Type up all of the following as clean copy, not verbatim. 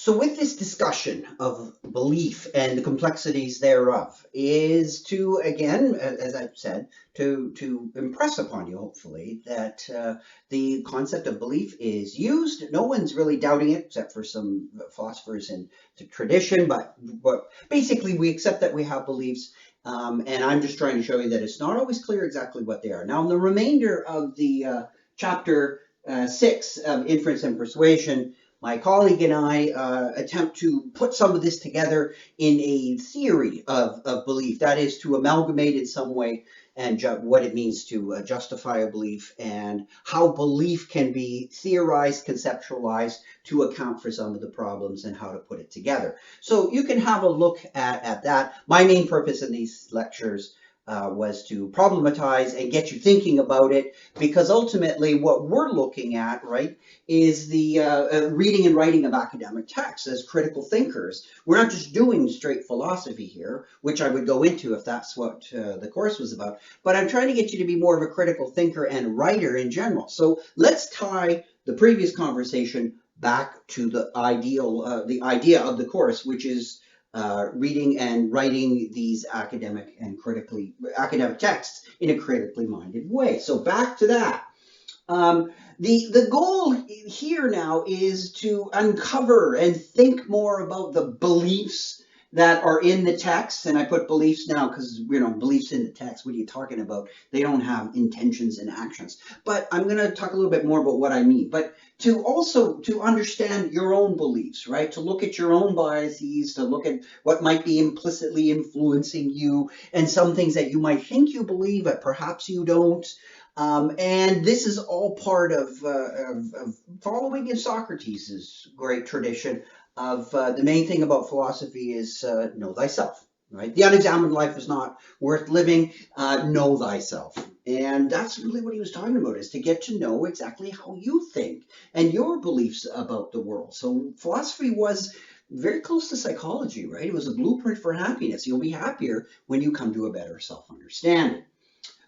So with this discussion of belief and the complexities thereof is to, again, as I've said, to impress upon you, hopefully, that the concept of belief is used. No one's really doubting it, except for some philosophers in the tradition, but basically we accept that we have beliefs, and I'm just trying to show you that it's not always clear exactly what they are. Now, in the remainder of the chapter 6 of Inference and Persuasion, my colleague and I attempt to put some of this together in a theory of belief, that is, to amalgamate in some way and what it means to justify a belief and how belief can be theorized, conceptualized to account for some of the problems and how to put it together. So you can have a look at that. My main purpose in these lectures was to problematize and get you thinking about it, because ultimately what we're looking at, right, is the reading and writing of academic texts as critical thinkers. We're not just doing straight philosophy here, which I would go into if that's what the course was about, but I'm trying to get you to be more of a critical thinker and writer in general. So let's tie the previous conversation back to the idea of the course, which is reading and writing these academic texts in a critically minded way. So back to that. The goal here now is to uncover and think more about the beliefs that are in the text. And I put beliefs now because, beliefs in the text, what are you talking about? They don't have intentions and actions. But I'm going to talk a little bit more about what I mean. But to also to understand your own beliefs, right? To look at your own biases, to look at what might be implicitly influencing you and some things that you might think you believe, but perhaps you don't. And this is all part of following in Socrates' great tradition of the main thing about philosophy is know thyself, right? The unexamined life is not worth living. Know thyself. And that's really what he was talking about, is to get to know exactly how you think and your beliefs about the world. So philosophy was very close to psychology, right? It was a blueprint for happiness. You'll be happier when you come to a better self-understanding.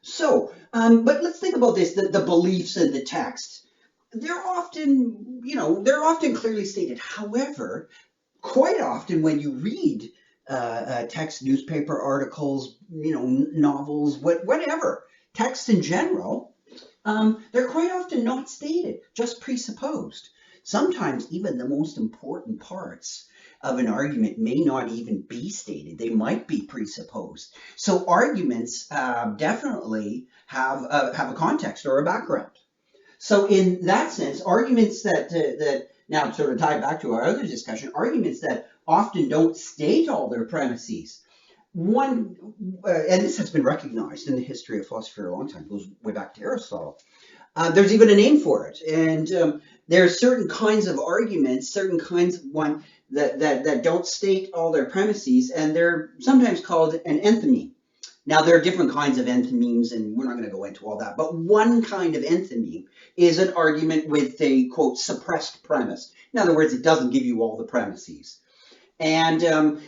So, but let's think about this, the beliefs in the text. They're often, they're often clearly stated. However, quite often when you read text, newspaper articles, novels, whatever, text in general, they're quite often not stated, just presupposed. Sometimes even the most important parts of an argument may not even be stated. They might be presupposed. So arguments definitely have a context or a background. So in that sense, arguments that now sort of tie back to our other discussion, arguments that often don't state all their premises. And this has been recognized in the history of philosophy for a long time, goes way back to Aristotle. There's even a name for it. And there are certain kinds of arguments, certain kinds of one that don't state all their premises, and they're sometimes called an enthemy. Now, there are different kinds of enthymemes, and we're not going to go into all that, but one kind of enthymeme is an argument with a, quote, suppressed premise. In other words, it doesn't give you all the premises. And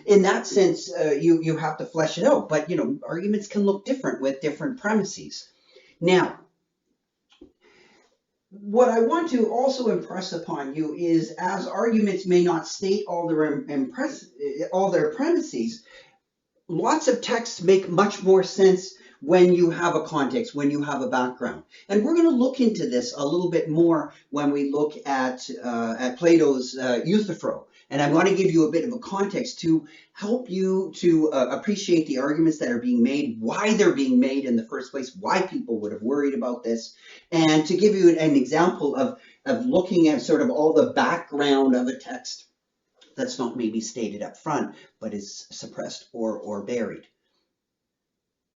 in that sense, you have to flesh it out. But, arguments can look different with different premises. Now, what I want to also impress upon you is, as arguments may not state all their premises, lots of texts make much more sense when you have a context, when you have a background. And we're going to look into this a little bit more when we look at Plato's Euthyphro. And I want to give you a bit of a context to help you to appreciate the arguments that are being made, why they're being made in the first place, why people would have worried about this, and to give you an example of looking at sort of all the background of a text that's not maybe stated up front, but is suppressed or buried.